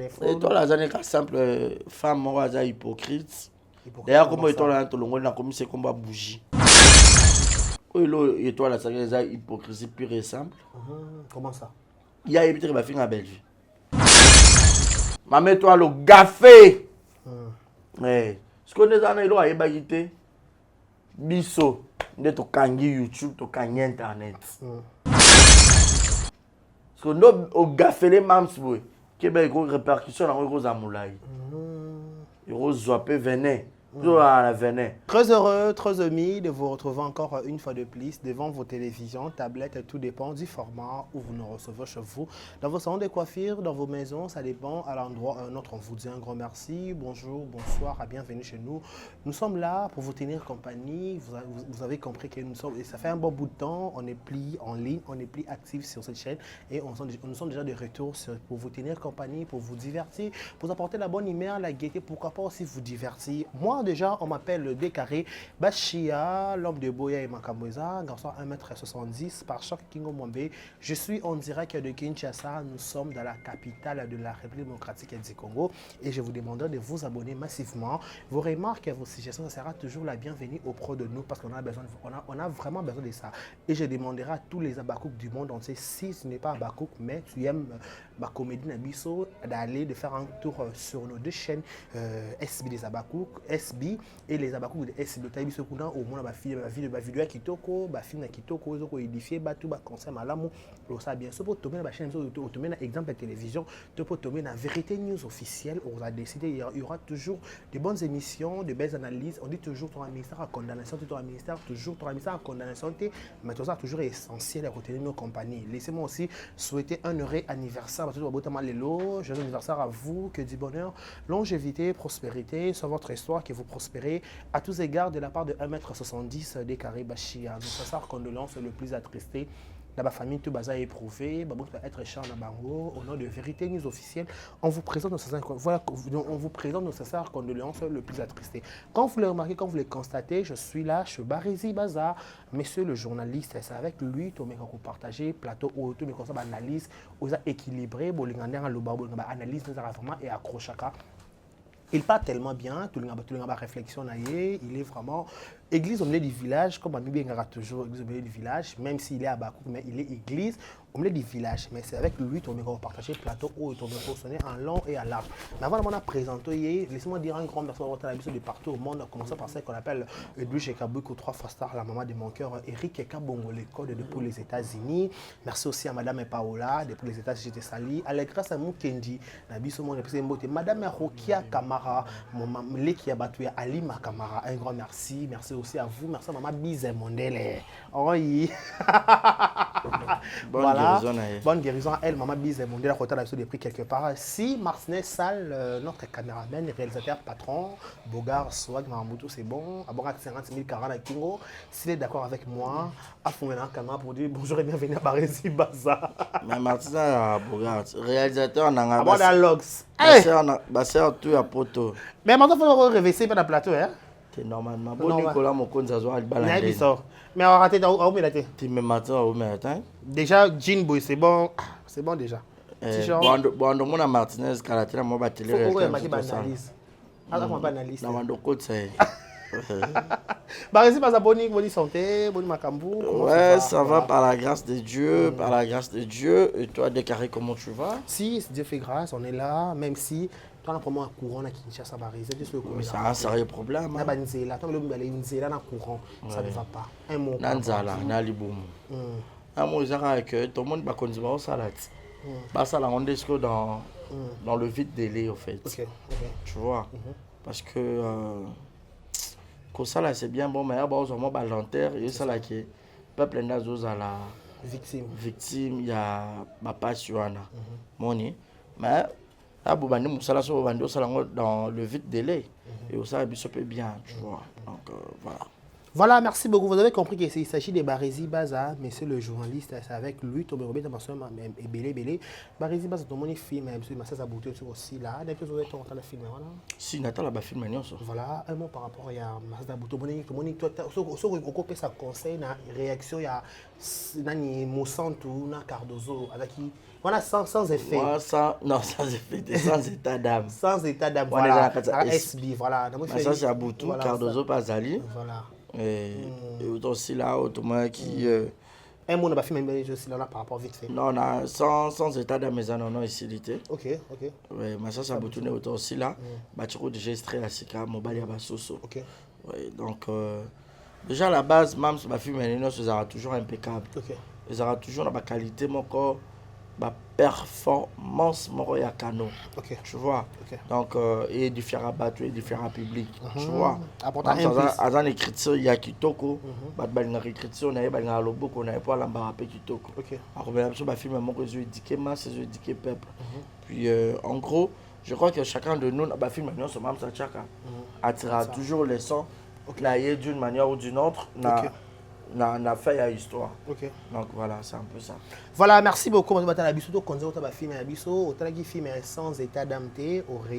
téléphone. Et toi, la zone est simple, femme, moi, c'est hypocrite. D'ailleurs, comment est-on là, tout le monde, comme c'est comme une bougie. Et toi, la zone est hypocrisie pure et simple. Comment ça? Il y a une petite fille en Belgique. Mais toi, le café. Ce qu'on est dans les lois, il y a des biso. De to kangi YouTube, to kangi Internet. Parce que nous, au café, les mams, qui a une répercussion dans les gros amoulaïs. Les gros zoapés venaient. Très heureux, très amis de vous retrouver encore une fois de plus devant vos télévisions, tablettes, tout dépend du format où vous nous recevez chez vous. Dans vos salons de coiffure, dans vos maisons, ça dépend à l'endroit un autre. On vous dit un grand merci, bonjour, bonsoir, à bienvenue chez nous. Nous sommes là pour vous tenir compagnie. Vous avez compris que nous sommes, et ça fait un bon bout de temps, on est plus en ligne, on est plus actif sur cette chaîne et nous sommes déjà de retour pour vous tenir compagnie, pour vous divertir, pour vous apporter la bonne humeur, la gaieté, pourquoi pas aussi vous divertir. Moi, déjà, on m'appelle le Décarré Bachia, l'homme de Boya et Makamweza, garçon 1m70 par choc Kingo Mwambe. Je suis en direct de Kinshasa. Nous sommes dans la capitale de la République démocratique du Congo et je vous demanderai de vous abonner massivement. Vos remarques et vos suggestions, ça sera toujours la bienvenue auprès de nous parce qu'on a besoin, on a vraiment besoin de ça. Et je demanderai à tous les Abakouk du monde entier, si ce n'est pas Abakouk, mais tu aimes ma comédie Nabiso, d'aller de faire un tour sur nos deux chaînes SB des Abakouk, SB et les Abakouk de SB. Taïbiso Kuna, au moins, ma vidéo à Kitoko, ma film à Kitoko, ils ont édifié, tout le conseil malamu. Ça bien sûr pour tomber dans la chaîne, pour tomber dans exemple de télévision, pour tomber dans la vérité news officielle. On a décidé, il y aura toujours de bonnes émissions, de belles analyses. On dit toujours ton ministère à condamnation, ton ministère toujours ton ministère à condamnation, mais tout ça toujours essentiel à retenir nos compagnies. Laissez-moi aussi souhaiter un heureux anniversaire. Joyeux anniversaire à vous, que du bonheur, longévité, prospérité sur votre histoire, que vous prospérez à tous égards de la part de 1m70 des Carré Bachia. Nous sommes condoléances le plus attristé. La famille tout baza éprouvé, va être cher dans Bango. Au nom de Vérité News officielle, on vous présente nos sincères condoléances le plus attristé. Quand vous le remarquez, quand vous le constatez, je suis là, je suis Barizi Baza, monsieur le journaliste, c'est avec lui, tout le monde partager plateau où tout le monde analyse, vous a équilibré, analyse vraiment et accrochaka. Il parle tellement bien, tout le monde a réflexion, il est vraiment église au milieu du village, comme Amibi Ngara toujours église au milieu du village, même s'il est à Bakou, mais il est église au milieu du village. Mais c'est avec lui qu'on va partager plateau où il va sonner en long et en large. Mais avant de présenter, laissez-moi dire un grand merci à votre de partout au monde, en commençant par celle qu'on appelle Edwige Kabouko, 3 fois star, la maman de mon cœur, Eric Kabongo, l'école depuis les États-Unis. Merci aussi à Madame Paola, depuis les États-Unis, j'étais sali. Grâce à Moukendi, Madame Rokia Kamara, mon maman qui a battu Ali Makamara, un grand merci. Merci aussi à vous, merci à Maman Bise Mondele. Oui. Voilà. Bonne guérison à elle, Maman Bise Mondele, à côté de pris quelque part. Si Martinet Sall, notre caméraman, réalisateur, patron, Bogar, Swag, Mamoutou, c'est bon. Aborak 50 000 40 à Kingo. S'il est d'accord avec moi, à fond un caméra pour dire bonjour et bienvenue à Barési Baza. Mais Martinet Bogar, réalisateur en anglais. Abord à Logs. Basser tout à poto. Mais maintenant, il faut réveiller dans le plateau, hein? C'est normalement. Bon, Nicolas, mon compte, ça se voit à balade. Mais on a raté dans où il tu me matin au matin. Déjà, Jean Boy, c'est bon. C'est bon déjà. Bon, on a Martinez, Calatera, moi, Batelé. Il faut analyse. Alors, on va analyser. Dans mon côté, c'est. Bah, c'est pas abonné, bonne santé, bonne macambou. Ouais, ça va par la grâce de Dieu, par la grâce de Dieu. Et toi, Décarré, comment tu vas? Si Dieu fait grâce, on est là, même si. Toi, on a vraiment un courant qui Kinshasa, c'est un sérieux problème. Toi, un courant, ça ne va pas. Un mot. Nanzala, Naliboum. Un mot, que tout le monde va continuer au salade. Ça, on est dans le vide délai, en fait. Tu vois? Parce que. Comme ça, là, c'est bien bon, mais il y a vraiment volontaire. Et ça, là, qui est peuple nazo à la victime, il y a ma passion. Mais. Dans le vide délai. Et ça, ça peut bien, tu vois. Donc, voilà. Voilà, merci beaucoup. Vous avez compris qu'il s'agit de Barési Baza, mais c'est le journaliste, c'est avec lui, Tomé Robert, et Belé. Barési Baza, tout le monde filme, mais ça beauté aussi là. Depuis que vous avez le film, voilà. Si, Nathan a film, voilà, un mot par rapport à Massa Bouto, tout le monde, toi, ça conseille, na réaction, il y a Monsanto, na Cardozo, avec qui. Voilà, sans effet. Moi, non, sans effet, sans état d'âme. Sans état d'âme, voilà. SB, voilà. Ça, c'est à Boutou, Cardozo, Pazali. Voilà. Et aussi là, autrement qui. Un mot n'a pas fait même aussi là par rapport vite fait. Non, sans état d'âme, non, ici, l'été. Ok. Oui, mais ça, c'est à Boutou, aussi là. Tu as déjà extrait la Sika, Mobali à Bassoso. Ok. Oui, donc, déjà à la base, même si ma fille, ils sont toujours impeccables. Ok. Ils auront toujours la qualité, mon corps. Ma performance ya cano tu vois donc et différents bateaux et différents publics tu vois azan écriture ya kitoko bat balinga écriture na balinga loboko na po la mbarape kitoko akobela biso ba film moko zo édiquer masse zo édiquer peuple puis en gros je crois que chacun de nous ba film nyonso mam sa chaka attirera toujours les sons clairs d'une manière ou d'une autre na fait à histoire. Donc voilà, c'est un peu ça. Voilà, merci beaucoup. On va biso to konzo ta ba film na biso, otala ki film sans état d'âme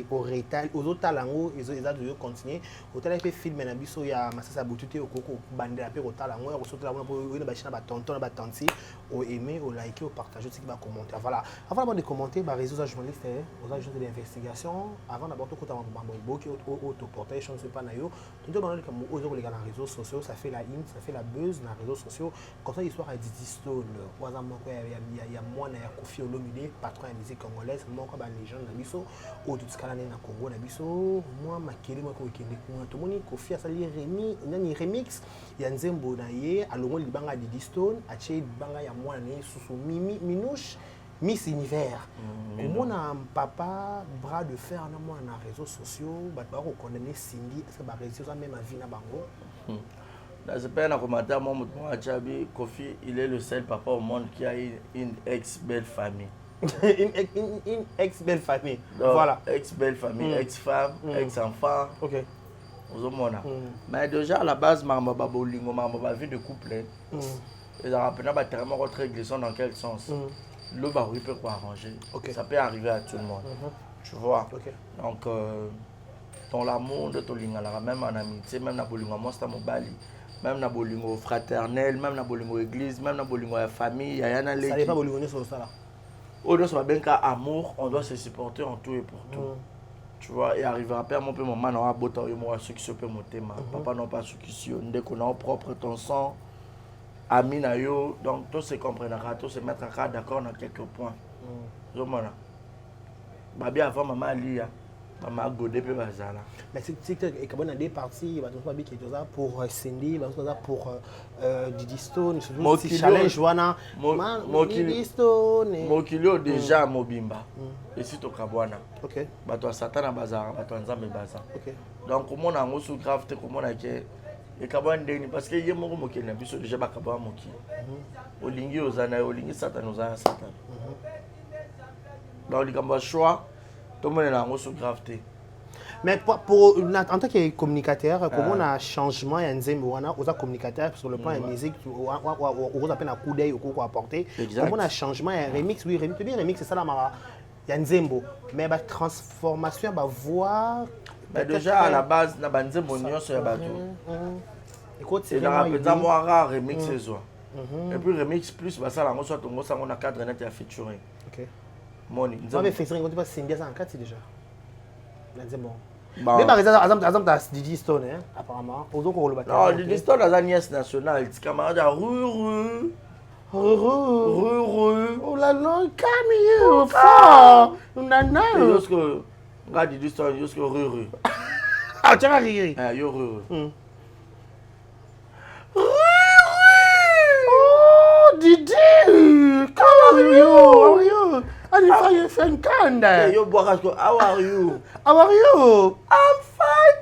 au rétal, aux autres talango, ils ont continuer. Otala ki film na biso ya Masasa Boututé au koko bandela pe otalango, ya ressortir la pour une bachina ba tonton na ba tanti, au aimer, au liker, au partager, ce qui va commenter. Voilà. Avant de commenter, ba réseaux journalistes, aux agents de l'investigation, avant d'abord tout kota mambo qui auto portail, je ne sais pas na yo. Tout le monde comme aux autres les réseaux sociaux, ça fait la in, ça fait la buzz dans les réseaux sociaux. Comme ça l'histoire a dit Stone, il y a moi na Kofi Olomide, patron de musique congolaise, moi comme légende na biso, au tout ce cas là na Congo na biso, moi makeli moi ko kende ko to moni Kofi a sali remix ya Nzembo na ye alongo libanga de Stone, a che libanga ya moi na susu Minouche Miss Univers. Comment un papa bras de fer na moi na réseaux sociaux, ba ba reconnaître Cindy, est-ce que ba réussir ça même à vie na bango? Dans ce pays, dans commentaire, moi, Kofi, il est le seul papa au monde qui a une ex-belle famille. une ex-belle famille. Donc, voilà. Ex-belle famille, ex-femme, ex-enfant. Ok. Mais déjà, à la base, ma vie de couple, ils ont rappelé votre régression dans quel sens? Le baril peut quoi arranger. Ça peut arriver à tout le monde. Tu vois? Donc, dans l'amour de ton lingala, même en amitié, même dans le monstre mobali. Même dans le fraternel, même dans l'église, même dans la famille, il y a un ça n'est pas bolingone sur ça là. On doit se bien qu'à amour, on doit se supporter en tout et pour tout. Tu vois, et arrivera pas mon peu maman n'a pas beau moi ceux qui se peut monter ma papa n'a pas ceux qui sont dès qu'on a propre ton sang ami na yo donc tout se comprendra tout se mettra d'accord dans quelques points. Zomona. Babi avant maman lia. Maman godé pe bazala. Mais c'est que comme on a des parties, va trouver qui est ça pour Cindy, va trouver ça pour Didi Stone, surtout si challenge wana. Didi Stone. Mokilio déjà mobimba. Et si to kabwana. OK. Ba to satana bazara, ba to nzambe baza. OK. Donc comment on a un sous grave te comment on a que et kabwana ndeni parce que yemo ko mokena biso déjà ba kabwana moki. Olingi ozana olingi satana ozana satana. Donc il y a un choix. Tout le monde est en gravité. Mais en tant que communicateur, comment on a un changement, il y a un Nzembo, on a communicateur sur le plan de la musique, on a un coup d'œil au apporté. Comment on a un changement, il y a un remix, oui, remix, c'est ça la mara. Il y a un Nzembo. Mais la transformation, la voix. Mais déjà à la base, il y a un Nzembo, il y a un bateau. Et dans la petite moira, remix, c'est ça. Et puis remix plus, ça là, on a cadre net et featuring. OK. Moni. On avait fait ça, on a Cindy en 4 déjà. C'est bon. Mais par exemple, Didi Stone, apparemment. Non, Didi Stone, la nièce nationale, c'est camarade à Ruru. Oh là là, come fort. Nana. Jusque, regarde Didi Stone, jusque Ruru. Ah, tu vas rire. Ah, yo Ruru. Oh, Didi. How are you? I'm fine, Kanda. Yo, Borasko, how are you? How are you? I'm fine,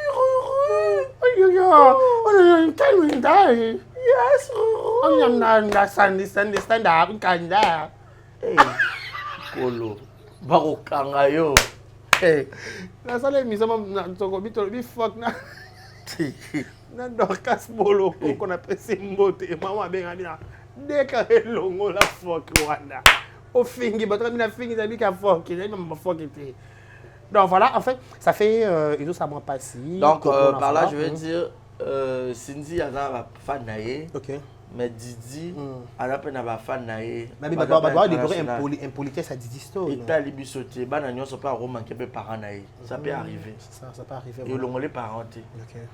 Ruru. Oh, tell me that. Yes, Ruru. Oh, you understand that, Kanda. Hey, Kolo. Barokanga yo. Hey. La salle, mi sama na toko bito bi fuck na. Dorcas Bolo, qu'on appelle Simbote, maman Bengamina, déclaré longo la fuck Rwanda. Au fingi, bah, tu as fini, tu as dit qu'à fuck, il y a même fuck était. Donc voilà, en fait, ça fait, ça m'a passé. Donc, par là, je vais dire, Cindy, elle a un fan naïe. Ok. Mais Didi, elle a un fan naïe. Mais il doit décorer un politesse à Didi Store. Et t'as les bisotés, bananions sont pas romains qui peuvent parents naïe. Ça peut arriver. Ça peut arriver. Et l'on les parents.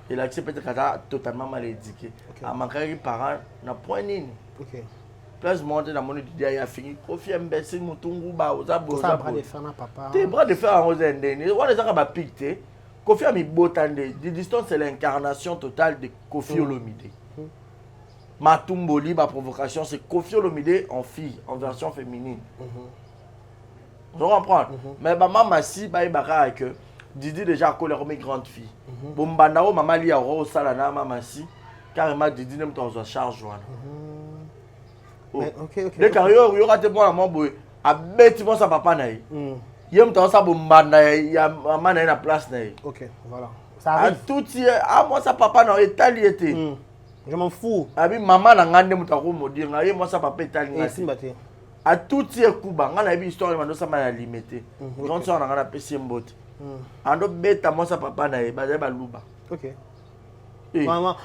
Et là, c'est peut-être qu'elle a totalement mal éduqué. Elle manquerait les parents, n'a point ni. Ok. Plus monter dans mon Didi, il a fini. Kofi Mbessi, Moutungu, Baoza, Boza. Bras de fer, papa. Tes bras de fer en rose indénies. On les a pas piqué. Kofi a mis Botande. Didi Store, c'est l'incarnation totale de Kofi Olomide. Matumboli, ma provocation, c'est Kofi Olomide en fille, en version féminine. Je comprends. Mais maman Massi, que Didi déjà a collé mes grandes filles. Bon, Banao, maman li a au salana, maman Massi, carrément Didi n'aime pas en charge. Les carrières, il y aura des points à mon boy. A bêtement sa papa naï. Il y a un temps ça bomba il y a maman naï na place naï. Ok, voilà. Ça arrive. Tout moi sa papa naï état était. Je m'en fous. Abi maman na ngande mutako modire ngaye moi ça papa état ngati. A tout kuba ngana bi histoire mando ça m'a limité. Grand soeur na ngana pesi mbote. Ando beta moi ça papa naï ba luba. Ok. Maman,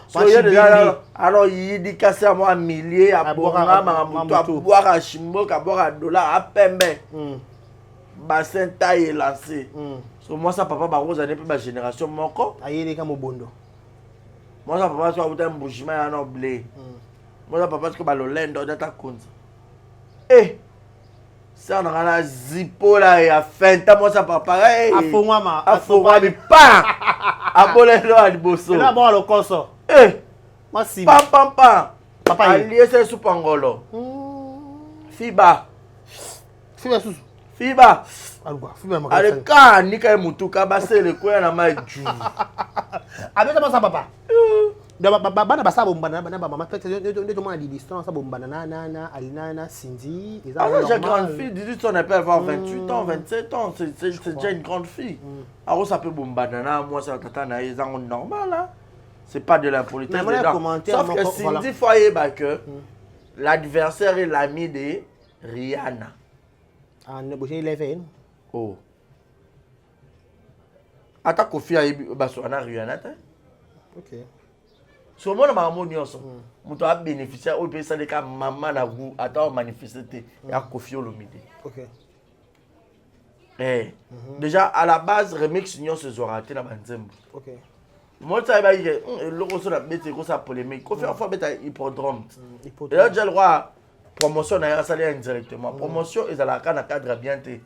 alors il dit casser à moi milliers à boire à chimbo, à boire à dollar, à pembe. Bassin taille lancé. So moi ça papa barose n'est plus ma génération mon corps. Aïe les bondo. Moi ça papa soit un bougement à un blé. Moi ça papa que balolendo dans ta compte. Eh, ça on a la zipo là et à fin moi ça papa. A fond moi mi pas. Abolelo aliboso. Là bon le corso. Eh, moi si. Pam. Papa allié c'est supangolo. Fiba. Allez, quand nika mutuka base le quoi na maiju. Avec ça papa. Bana basa bombana bana maman peut-être de monde à distance ça bombana na Alina Cindy et ça. J'ai grande fille, dis on peut avoir 28 ans, 27 ans, c'est déjà une grande fille. Alors ça peut bombana moi ça tata na ils sont normal là. C'est pas de l'impolitesse dedans. Sauf que Cindy foyer que l'adversaire est l'ami de Rihanna. Ah, ne bouger les veines. Oh. Attends, Kofi a Rihanna. Ok. Sur mon harmonie, on doit bénéficier au pays de la maman na vous attend manifester à Kofi Olomide. Ok. Déjà à la base remix union se sera raté dans Banzembo. Ok. Moi ça va dire le gros la bête gros ça polémique. Kofi a fait un hippodrome. Et là j'ai le droit promotion na ça indirectement. Promotion ils la cadre bien té.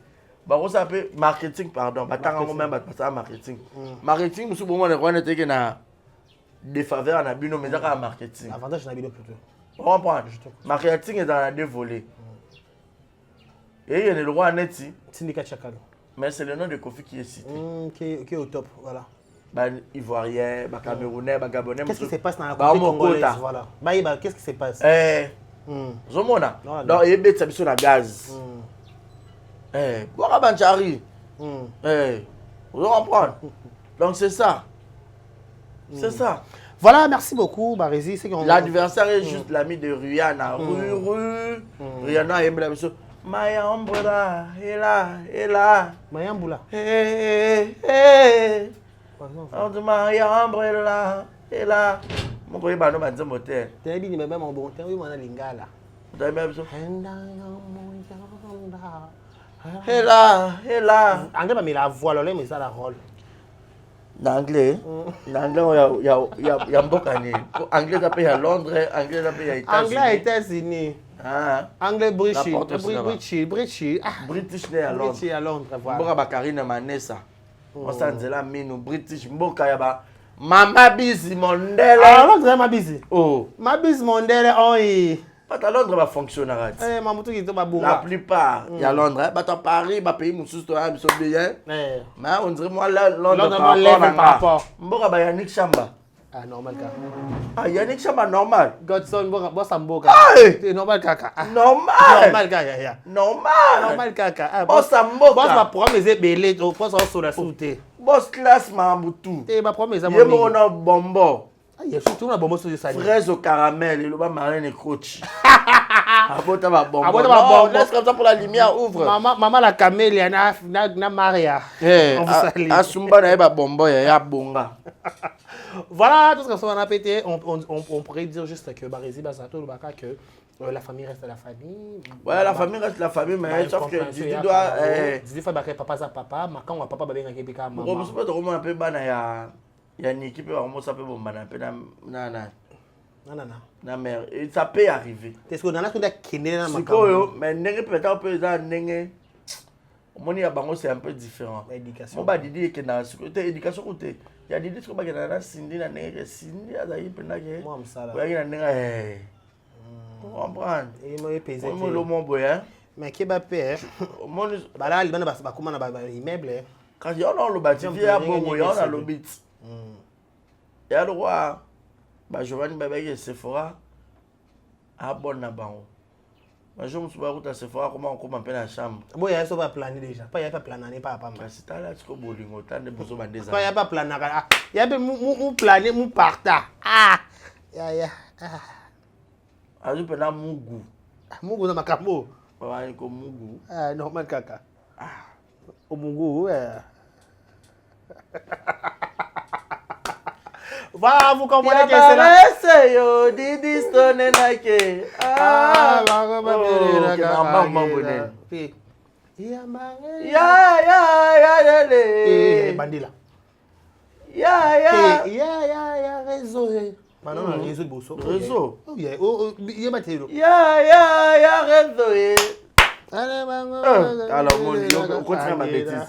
Bah ça peut marketing pardon, batanga même pas marketing. Marketing nous bon on est que na des faveurs na bino mais ça marketing. Avantage na bino plutôt. On comprend. Marketing est dans deux volets. Et il y a le roi Neti. Syndicat Chakalo. Mais c'est le nom de Kofi qui est cité. Qui est au top, voilà. Bah, Ivoirien, bah, Camerounais, bah, Gabonais. Qu'est-ce qui se passe dans la Côte congolaise, voilà. Bah, qu'est-ce qui se passe? Zomona. Donc, il y a des la gaz. Boira Banchari. Vous comprenez? Donc, c'est ça. C'est ça. Voilà, merci beaucoup, Barési. L'adversaire est juste l'ami de Rihanna. Rihanna aime la mission. Maya Umbrella, et là. Maya Umbrella. Maya Umbrella, et là. Mon copain va nous mettre un moteur. Tu as dit, mais même en bon temps, il y a un lingala. Tu as même ça. Et là. Anglais, mais la voix, mais ça la rôle. L'anglais, il y a un beau canet. Anglais, ça paye à Londres, anglais, ça paye à États-Unis. Anglais à États-Unis. Anglais British. British né à Londres. British à Londres, voilà. Mboka Bakarina Manessa. On s'en dit là, mais nous British, Mboka Yaba. Mama Busy Mondele. Ah, Londres, ma busy. Oh. Ma busy Mondele, oui. Pas à Londres, va fonctionner. La plupart, il y a Londres. Bah, à Paris, bah, pays, nous toi, ils sont bien. Mais on dirait, moi, là, Londres, par rapport. Mboka ba Yannick Chamba. Ah, normal, kaka. Ah, Yannick Chamba, normal. Godson, boss Mboka. C'est normal, kaka. Normal, kaka. Normal, kaka. Boss Mboka. Boss ma programme, c'est belé. Boss sur la soute. Boss classe, Mambutu. Et ma programme, c'est Yemo na bombo. Il y a surtout un bonbon sur le salé. Fraise au caramel, et le bas marine et coach. Abota ma bonbon. Non, laisse comme ça pour la lumière, ouvre. Maman la camel, il y a Maria. Asumba na eba bonbon, il y a bonga. Voilà, tout ce qu'on a pété. On pourrait dire juste que Barési, Basato, que la famille reste la famille. Ouais, la famille reste la famille, mais sauf que Didi doit. Didi fait papa à papa, mais quand on va papa, baby, on va maman. On ne peut pas trop un peu bana, il y a une équipe, on ça peut bon bana, na mère, et ça peut arriver. Est-ce que dans la tournée Kenya na maman. Mais n'est peut-être un peu dans n'est. Mon y a bango c'est un peu différent. L'éducation. On va dire que dans l'éducation côté. Il y a des choses comme ça, Cindy na n'est Cindy a d'ailleurs penagé. Moi ça là. Ouais, il y a n'est. On comprend. Et moi pesé. Moi le mon boy. Mais qui va payer? Moi bah là il va pas comment na immeuble. Quand il y a le bâtiment, il y a bon moyen dans le bit. Il y a le roi. Bah Giovanni Babé Sephora a bon na bango. Bah je me suis pas à Sephora comment on appelle la chambre. Bon il y a ça pas planer déjà. Pas il y a pas planer pas papa. C'est là tu ko bolingo tant de besoin des pas il y a pas planer. Il y a pas mou planer mou parta. Ah. Ya. Ah je peux na mugu. Mugu na makambo. Ba ko mugu. Ah normal kaka. Ah. O mugu voilà, vous comprenez que c'est là. C'est yo, Didi Stone Nike. Ah, bandila. Ya, réseau. Maintenant, réseau de Bosso. Réseau. Oh, il y a Mathéo. Ya, réseau. Alors, mon Dieu, on continue ma bêtise.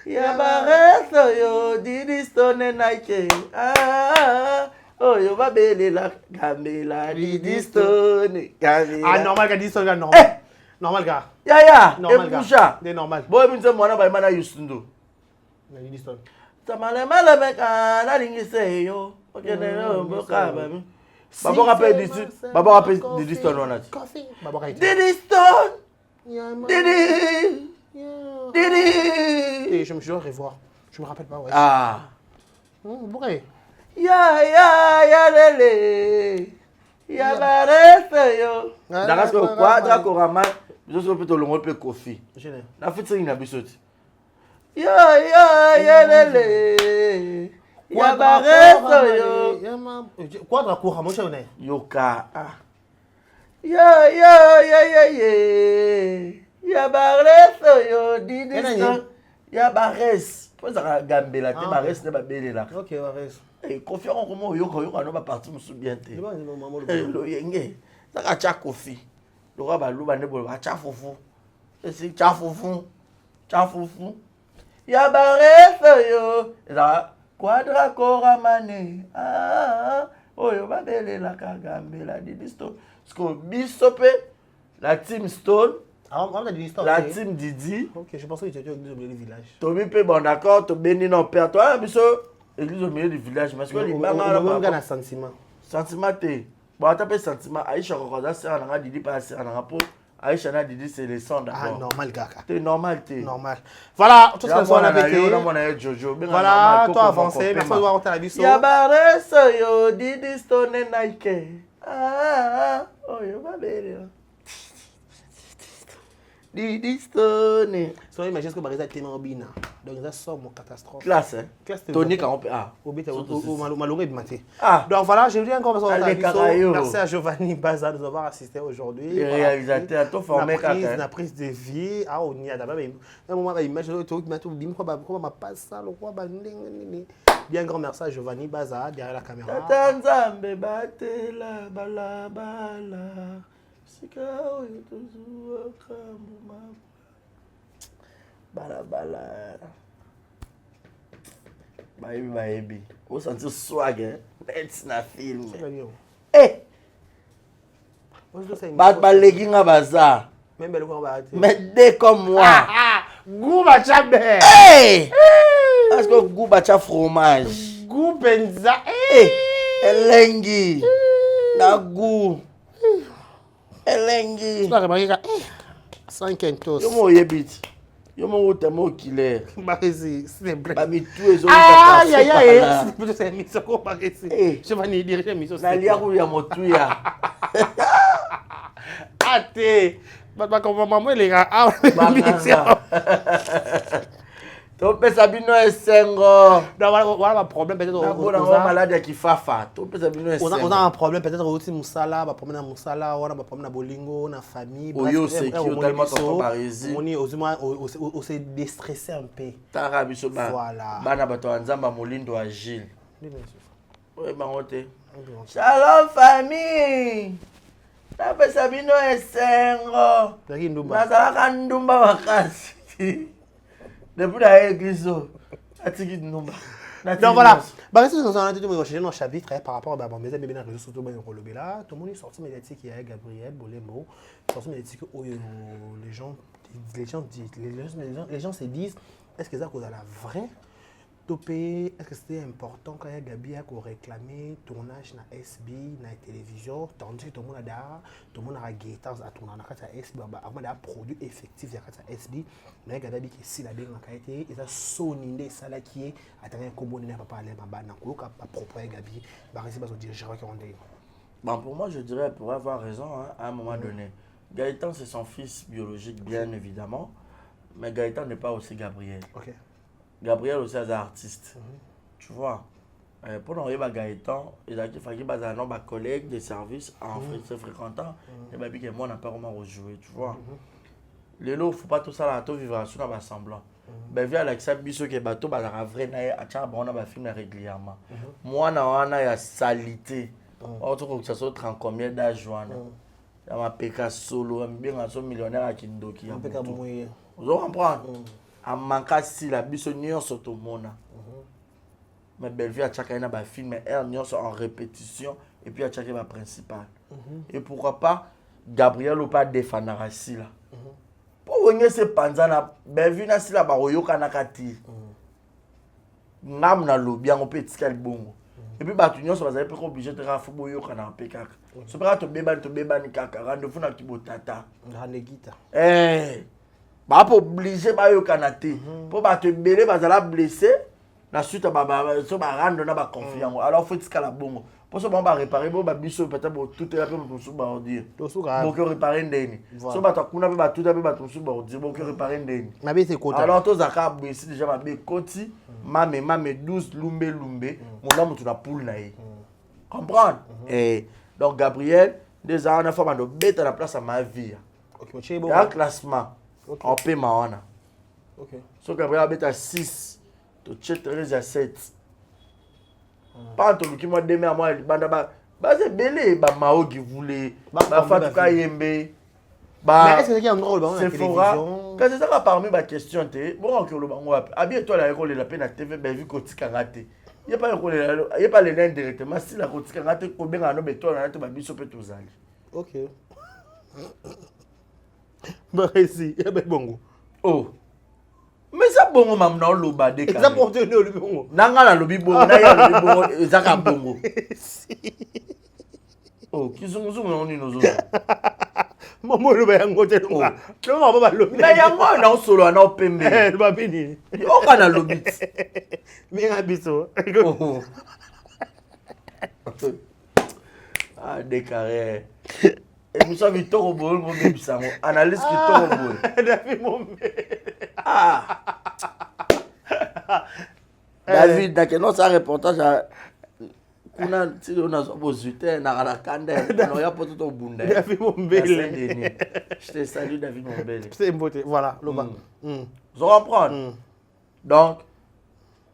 Ya bareso yo Didi Stone Nike. Ah, oh yo va belle la Gamela Didi Stone. Ah normal que Didi Stone normal. Normal gars. Ya. Normal gars. C'est normal. Boy minze mwana ba mana Yusundo. Didi Stone. Tamale mala meka na lingise yo. Okene no boka ba mi. Babo rappelle Didi Stone wana. Didi Stone. Didi. Et je dois revoir. Je me rappelle pas. Ouais. Ah. Pourquoi? Ya lele. Ya barese yo. Daras ko quadra ko rama. Biso peut to longo pe kofi. Je n'ai. Na fit na bisoti. Ya lele. Ya barese yo. Quadra ko rama je n'ai. Yoka. Ya. Ya bareso yo Didi Stone. Ya bares. Faut ça gambela te bares ne ba belela. OK, bares. Et confiant comment yo no ba parti musu bien te. Lo yenge. Ça ka cha kofi. Lo ba lu ba ne bo ba cha fufu. C'est cha fufu. Ya bareso yo. Ça quadra koramane. Ah. Oh yo ba belela ka gambela Didi Stone. Sko bisope la team Stone. La team Didi. Ok, je pensais que tu étais au milieu du village. Tobi pe bon d'accord, to béni non père toi, biso église au milieu du village parce que les maman là pas sentiment. Sentiment té. Bon, attends pas sentiment, Aïcha ko ça c'est on a Didi pas c'est on a pour Aïcha na Didi c'est les sons d'abord. Ah normal gars. T'es normal té. Normal. Voilà, tout ce qu'on a pété. Jojo. Voilà, toi avancé, merci de voir ta biso. Ya bareso yo Didi Stone Nike. Ah, oh yo va belle. Didi Stone. So imagine que Barisa tellement bien. Donc ça sort mon catastrophe. Classe hein. Tony quand on peut au malheureux maté. Ah. Donc voilà, je viens encore parce merci à Giovanni Baza de nous avoir assisté aujourd'hui. Le réalisateur tout formé la prise de vie. Ah on y a d'abord un moment image tout m'a tout bim quoi m'a pas ça le quoi bien grand merci à Giovanni Baza derrière la caméra. Tanzambe batela balabala. Sikao yutuzua kambuma. Balabala. Baby. On sentit swag hein. Let's na film. Eh. Balegi nga baza. Même belle comme baza. Mais dès comme moi. Gouba chabe. Eh. Parce que gouba cha fromage. Goubenza. Eh. Elengi. Na gou. Elengi. Tu vas remarquer 5 entos. Yo mo yebit. Yo mon temo killer. Baresi, c'est blague. Ba mi tout ezo. Aïe aïe aïe. C'est une mission qu'on Baresi. Je vais ni diriger mission. Na lia ko ya motuya. Ate. Ba comme maman les gars. Ah, to pesa bino esengo. Voilà un problème peut-être on a malade qui fafa. To pesa bino esengo. On a un problème peut-être aussi musala, ba problème na musala, on a ba problème na bolingo, na famille. Oyo c'est qui tellement tonton Baresi. On est on s'est déstressé un peu. Tara biso ba. Voilà. Bana bato nzamba molindo agile. Oui, bangote. Shalom famille. Na pesa bino esengo. Nazalaka ndumba makasi. Depuis la église, atiki ndumba. Donc voilà, bah c'est on a dit que rechercher nos chapitres par rapport à mes amis bien réseaux sociaux bien relobé là, tout le monde est sorti médiatique il y a Gabriel Bolembo, sorti médiatique où les gens se disent est-ce que ça cause à la vraie topé, est-ce que c'était important quand il y a Gabi a réclamé tournage na SB, na télévision, tandis que tout le monde a da, tout le monde a guetté à tourner na carte SB, avant d'avoir produit effectif de carte SB, mais Gabi qui si la bien en qualité, et ça soninde ça là qui est à travers un combo n'a pas parlé ma ban na koloka pas propre Gabi, bah c'est pas son dirigeant qui on dit. Bon pour moi je dirais elle pourrait avoir raison hein, à un moment donné. Gaëtan c'est son fils biologique bien évidemment, mais Gaëtan n'est pas aussi Gabriel. OK. Gabriel aussi est un artiste. Tu vois. Pour nous, Gaëtan, il a dit qu'il y a un collègue de service en se fréquentant. Et bien, que moi, on n'a pas vraiment rejoué. Tu vois. Les lots, il ne faut pas tout ça, tout vivre sur un semblant. Ben, via l'accès, biso que bateau, bah, la vraie, on a film régulièrement. Moi, on a la salité. On trouve que ça soit 30 combien d'âge, il y a un PK solo, un bien un millionnaire à Kindoki. Vous comprenez? A manqué si la biso nyonso to mona. Mais Bellevue a chacun un film mais elle nyonso en répétition et puis a chacun ma principale. Et pourquoi pas Gabriel ou pas défendre si là. Pour venir se panzana Bellevue na si la ba oyoka na kati. Ngam na lobi on peut tikal bongo. Et puis batu nyonso bazali pe obligé de faire football yoka na pe kaka. So pas to beba ni kaka rendez-vous na kibotata. Ranegita. Bah pour obliger bah yo kanaté pour bah te belé bah la blessé la suite bah so bah rendre na bah confiance alors faut que la bongo pour ça bah réparer bah biso peut-être tout est là pour sous bah dire bon que réparer ndeni so bah ta kuna bah tout est bah tout sous bah dire bon que réparer ndeni na bé c'est côté alors to zaka blessé déjà bah bé koti mame 12 lumbe mon homme tu la poule na yi comprendre et donc Gabriel déjà on a fait de bête à la place à ma vie OK bon un classement. Okay. En paiement. OK. So Gabriel a 6, tu check à 7. Pas tout qui m'a demandé à moi bah c'est belé bah mao qui voulait bah Fatuka Yembe bah mais est-ce que c'est un drôle bah c'est télévision quand c'est ça parmi ma question té bon que le bango habille toi la école la peine à TV ben vu kotika raté il y a pas les liens directement si la kotika raté ko benga no beto na to ba biso pe tozali. OK. Baresi, il y a bongo. Oh. Mais ça bongo mam na loba de ka. Ça pour te le bongo. Nanga na lobi bongo, na ya lobi bongo, ezaka bongo. Oh, kizungu on ni nozo. Momo lo ba yango te lo. Lo ma ba lobi. Na yango na solo na opembe. Ba bini. O kana lobi. Mais nga biso. Ah décaré. Et vous savez, tout le monde analyse qui tout le monde. David, d'accord, ça reportage à. On a dit on a posé na kanda, on a pas tout au bunda. David Mombele. Je te salue David Mombele. C'est une beauté, voilà, le bas. Vous comprenez? Donc,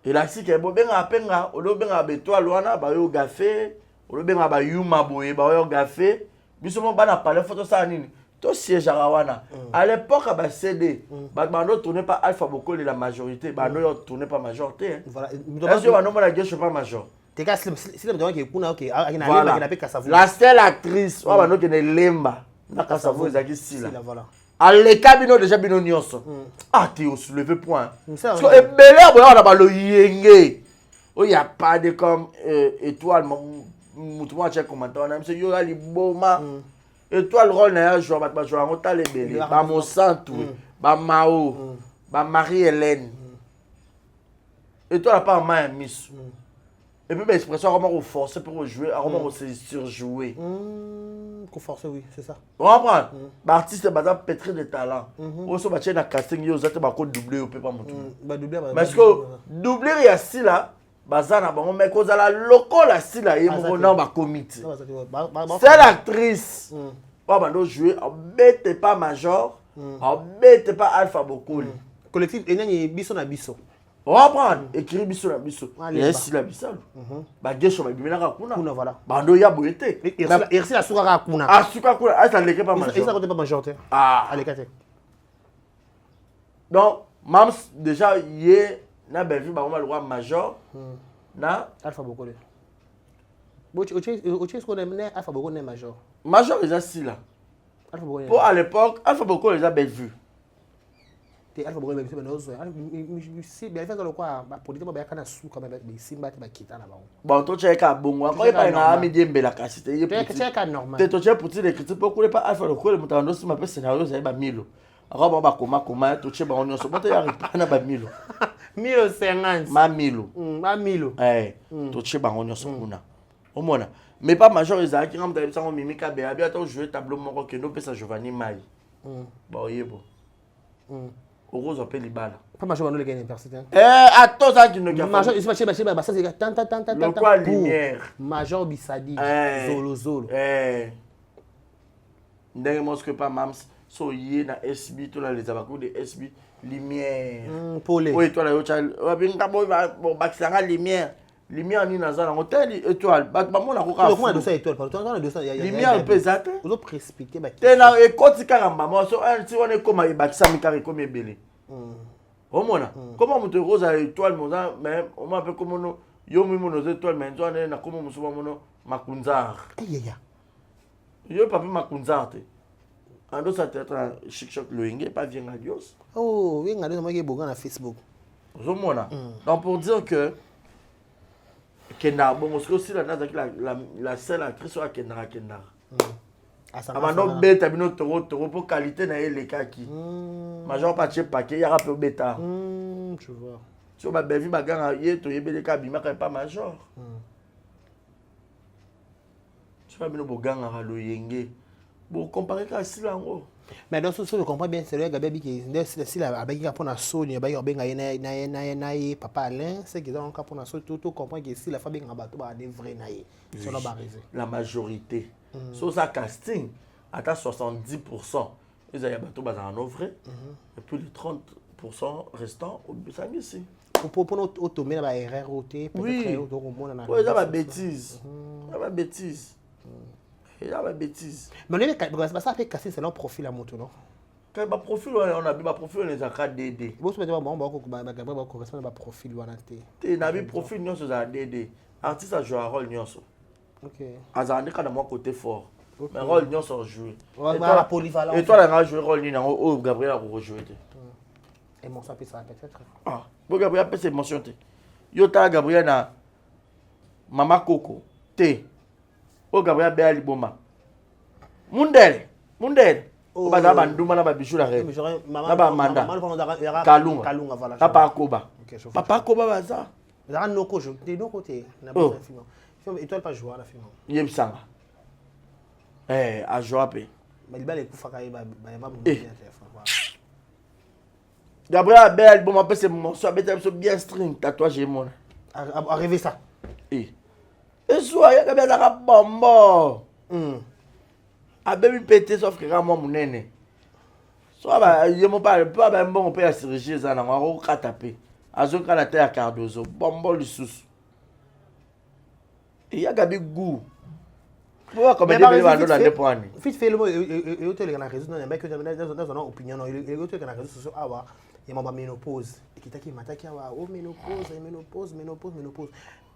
il a dit que bon benga penga, o lo benga beto wana ba yo gafé, o lo benga ba yuma boye ba yo gafé. Bisous bana parler photo ça nini to siège arawana à l'époque ba CD ba bando tourner pas Alpha Boko la majorité ba no tourner pas majorité voilà est-ce que ba no la gauche pas major te cas si le donc que kuna OK na pe Kasavu la seule actrice wa ba no ke ne lemba na Kasavu ezaki sila voilà à l'écabino déjà bino nyonso ah tu soulevé point parce que ebele boya na ba lo yenge o y a pas de comme étoile mutumo acha commentaire na monsieur yo ali boma étoile rôle na jouer ba jouer en tale belé ba monsanto ba mao Marie-Hélène. Et toi, la part main miss. Et puis, l'expression, comment forcer pour jouer, comment surjouer. Forcer, oui, c'est ça. On comprend. L'artiste est pétri de talent. On se bat dans casting, il y a doublé, on peut pas monter. Mais est-ce que doubler, il y a si là, mais quand la local, si là, il y a un comité. C'est l'actrice. On va jouer, on ne pas Major, on ne pas Alpha Bokoli. Collectif, il y a biso na biso. On va prendre, écrire biso na biso. Il y a si la biso. Bah, gesso, bah, bimena kakuna. Kuna, voilà. Bah, no ya boyete. Merci la souka kakuna. Ah, souka kakuna. Ah, ça l'écrit pas Major. Ça côté pas Major. Ah. Allez, kate. Donc, Mams, déjà, hier, na ben vu, bah, on va le voir Major. Na. Alpha Bokoli. Oche, ce qu'on aime, Alpha Bokoli Major. Major, ils ont si là. Pour à l'époque, Alpha Bokoli, ils ont belle vue. Alpha Bokoli, c'est bon. Si bien fait le quoi, pour dire que na sou quand même mais simba te bakita na ba. Bon, toi tu es ka bongo, quand il pas na midi mbela kasi te. Tu es ka normal. Te toi tu es pour dire que tu peux couler pas Alpha Bokoli, mutando si ma pe scénario ça ba milo. Alors ba koma toi tu ba on so bote ya ripa na ba milo. 1050. Ma milo. Ma milo. Eh, toi tu ba on so kuna. Au moins mais pas Major Isaac qui comme tu ça on mimika be abi attends jouer tableau moko que no pe ça Giovanni Mai. Bon yebo. Rose appelle les balles. Pas Major Bano les gagner personne. Attends ça qui ne gagne. Major il se passe bah ça c'est tant. Le quoi lumière. Major Bissadi. Zolo. Ndenge mosque pas Mams so yé na SB to la les abakou de SB lumière. Polé. Oui toi la yo child. Wa binga boy bon bakisanga lumière. Lumière ni na zala hôtel étoile. Ba mo na ko ka. Comment de ça étoile parce que dans le 200 il y a lumière pesate. Vous précipiter ba. Tena e koti karamba mo so un ti on est comme e bakisa mi kare comme belé. Omona. Comment monte rose à étoile moza mais on m'appelle comme no yo mi mono étoile mais toi na comme musuba mono makunzar. Ya. Yo papi makunzar te. Ando ça peut être chic choc loingue pas bien adios. Oh, oui ngado moi qui boga na Facebook. Omona. Donc pour dire que Kenda bon aussi la seule actrice à Kenda. Avant beta bino toro pour qualité na les kaki. Major pache paquet ya rappel beta. Tu vois. So ba bevi baganga ye to yebele ka bima ka pas Major. Tu vas bino boganga ha lo yenge. Bon comparer ka silango. Mais donc, si je comprends bien, c'est le gars qui si la bague pour na Sony, bague benga na papa Alain, c'est qu'ils ont pour na Sony tout comprend que si la famille en bateau ba des vrais naïe. C'est là barisé. La majorité. Sur sa casting, à 70%, ils ont bateau ba en vrai et puis les 30% restants au sang ici. Pour automer la erreur roté peut-être donc on monte na. Ouais, ça va bêtise. Ça va bêtise. Il y a des bêtises. Mais ça fait casser c'est leur profil à moto non. Quand ba profil on a ba profil on les a DD. Vous savez bon ba correspond ba profil wana té. Té na bi profil nyonso za DD. Artiste a joué un rôle nyonso. OK. Azandi kana moi côté fort. Mais rôle nyonso jouer. La polyvalence. Et toi la nga jouer rôle ni na o Gabriel a rejouer té. Émotion peut ça peut-être. Ah, bo Gabriel peut émotion té. Yo ta Gabriel na Mama Coco té. O Gabriel be aliboma. Mundele. O ba ba nduma na ba bijou la reine. Na ba manda. Kalunga voilà. Papa Koba. Papa Koba baza. Za noko je de no côté na ba film. Film étoile pas jouer la film. Yebsanga. A jouer pe. Mais il ba le kufa ka ba Gabriel be aliboma pe c'est mon so bien string tatouage mon. Arriver ça. Et soit il y a bien la bombo. A baby pété sauf que moi mon nene. Soit ba yemo pas ba bon peut assurer ça na ngwa ko taper. Azo kana te ya Cardozo bombo lisusu. Et il y a gabi goût. Pour comme des bébés dans des points. Fit fait le mot et autre na réseau non mais que dans une opinion non et autre na réseau social awa il m'a ménopause et qui t'a qui m'attaque awa oh ménopause.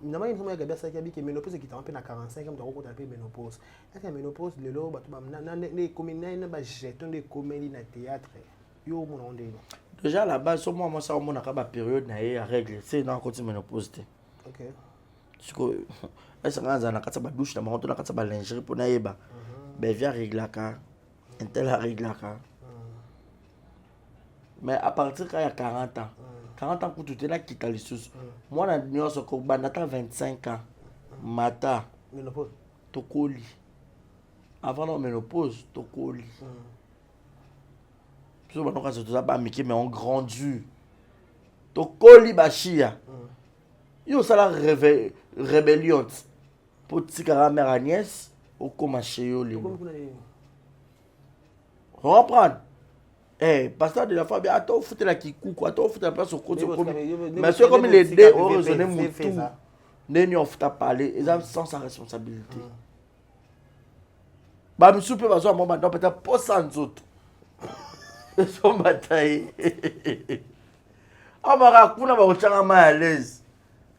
Normalement il me regarde ça qui que ménopause qui t'a un peu na 45 comme tu rencontres un peu ménopause. Est-ce que ménopause le lo ba na les comédiens na ba jeton de comédie na théâtre yo mon onde. Déjà là-bas sur moi ça on a pas période na à règle c'est dans côté ménopause. OK. Parce que est-ce que na kata ba douche na monto na kata ba lingerie pour na yeba. Ben via réglaka. Intel a réglaka. Mais à partir quand il y a 40 ans, 40 ans pour tout là quitte les sous. Moi na nyonso ko bandata 25 ans. Mata Ménopause. Tokoli. Avant la ménopause, Tokoli. Puis on va tout ça pas mais on grandit. Tokoli bashia. Yo ça la rébellion. Pour tikara mère Agnès au comme chez yo les. Reprendre. Eh, pasteur de la famille, attends, foutez la kikou, quoi, attends, foutez la place au côté. Mais c'est comme les deux, on raisonne mon tout. N'est-ce on fout à parler, ils ont sans sa responsabilité. Bah, monsieur peut passer à mon maintenant, peut-être pas sans autres. Ils sont bataillés. Ah, ma kuna va retrouver ma à l'aise.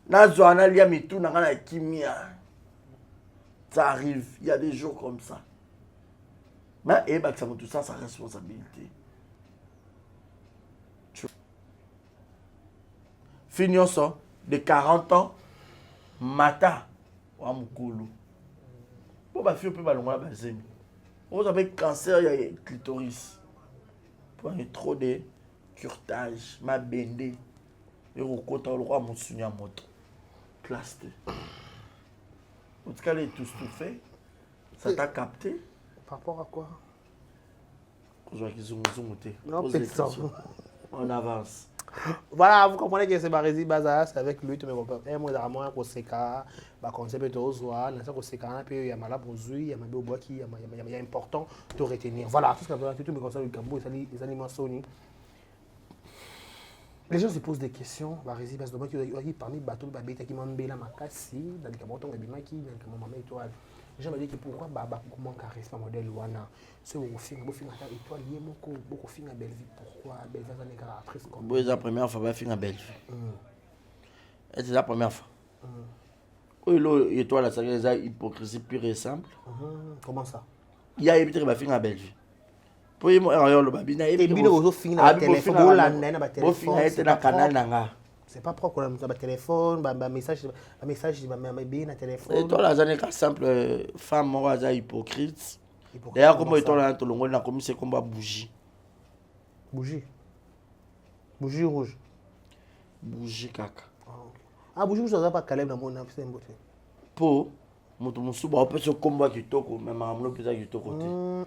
Na zoana lia mitou na kana kimia. Ça arrive, il y a des jours comme ça. Mais eh bah ça tout ça sa responsabilité. Finissons ça de 40 ans mata wa mukulu. Bon bah fille peut pas longa bazemi. On avez cancer il y a clitoris. Pour y a trop de curtage, ma bende. Et au côté le roi mon sunya moto. Classe 2. En tout cas, les tous tout fait. Ça t'a capté? Par rapport à quoi? Non, on avance. Voilà, vous comprenez que c'est Barési Baza, c'est avec lui, tout le monde. Et moi, dans moi, c'est ça, bah, concept de Ozoa, dans ce c'est quand il y a malade pour il y a malade bois qui, il y a important de retenir. Voilà, tout ce qu'on a tout le conseil du Gambou, les aliments Sony. Les gens se posent des questions. Barési Baza, donc il y a parmi les bateaux, qui m'ont mis la macassi, dans les camontons, les bimaki, dans les maman étoile. Les gens me disent que pourquoi Baba comment caresse le modèle Wana. Ce au film, au film étoile lié beaucoup film à Belleville. Pourquoi Belleville ça n'est qu'à actrice comme. C'est la première fois que film à Belleville. C'est la première fois. Oui, l'étoile ça c'est hypocrisie pure et simple. Comment ça? Il y a évité que film à Belleville. Pour moi le babina et bien au film à téléphone la nana à téléphone. C'est dans canal nanga. C'est pas propre comme ça, téléphone, un message bien à téléphone. Et toi, la zone est simple, femme, moi, c'est hypocrite. D'ailleurs, comme étant là, tout le monde a commis c'est comme bougie. Bougie. Bougie rouge. Bougie caca. Ah, bougie rouge, ça va pas calmer dans mon âme, c'est une beauté. Pour, mon souba, on peut se combattre du toko, mais ma maman peut être du toko.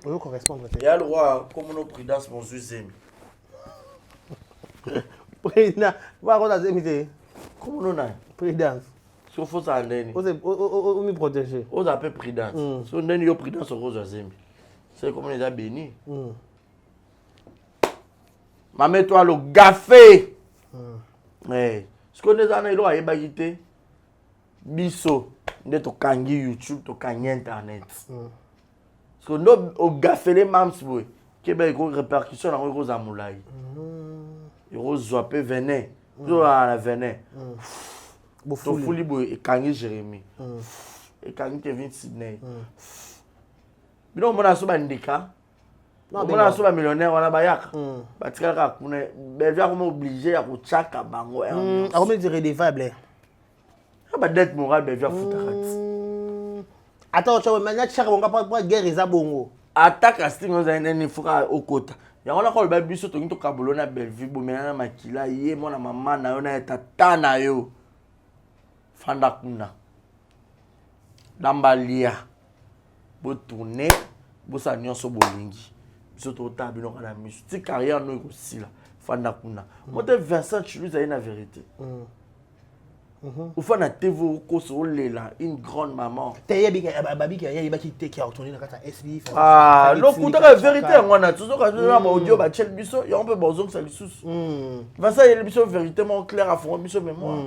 On correspond. Il y a le roi, comme on a pris dans mon zuzemi. Président, va quoi ça comment on a présidence. Si on fait ça, on me protéger. On appelle présidence. Si on a une présidence au rose zemi, c'est comme on les a bénis. Ma mets-toi le café. Ce qu'on est dans les lois, il y a biso, de to kangi YouTube, to kangi Internet. Parce que nous, au café les mams, qui est une répercussion dans les roses à moulay. Les roses zoapé venaient. Tout à venin. To fuli boy et kangi Jérémy. Et kangi Kevin Sydney. Mais non, on a souvent indika. On a souvent millionnaire, on a bayak. Batika ka kune, belvia comme obligé à kuchaka bango. Ah, comment dire redevable? Ah bah dette morale belvia futarat. Attends, tu vois maintenant chaka bonga pas guerre eza bongo. Attaque à sting on a une fuka au kota. Ya on a ko ba biso to nto kabolo na belvi bo mena makila ye mona mama na yo na tata na yo. Fanda kuna. Dambalia. Bo tourner, bo sa nyonso bolingi. Biso to tabi no kana misu. Ti carrière no ko sila. Fanda kuna. Mo te Vincent Chulu za na vérité. Au fond na TV ko so lela une grande maman. Teye bika babi ki ya ba ki te ki retourner na kata SB. Ah, lo kuta ka vérité ngwana tuzo ka na ba audio ba chel biso ya on peut bozo ça lisusu. Vincent il biso vérité mon clair à fond biso mémoire.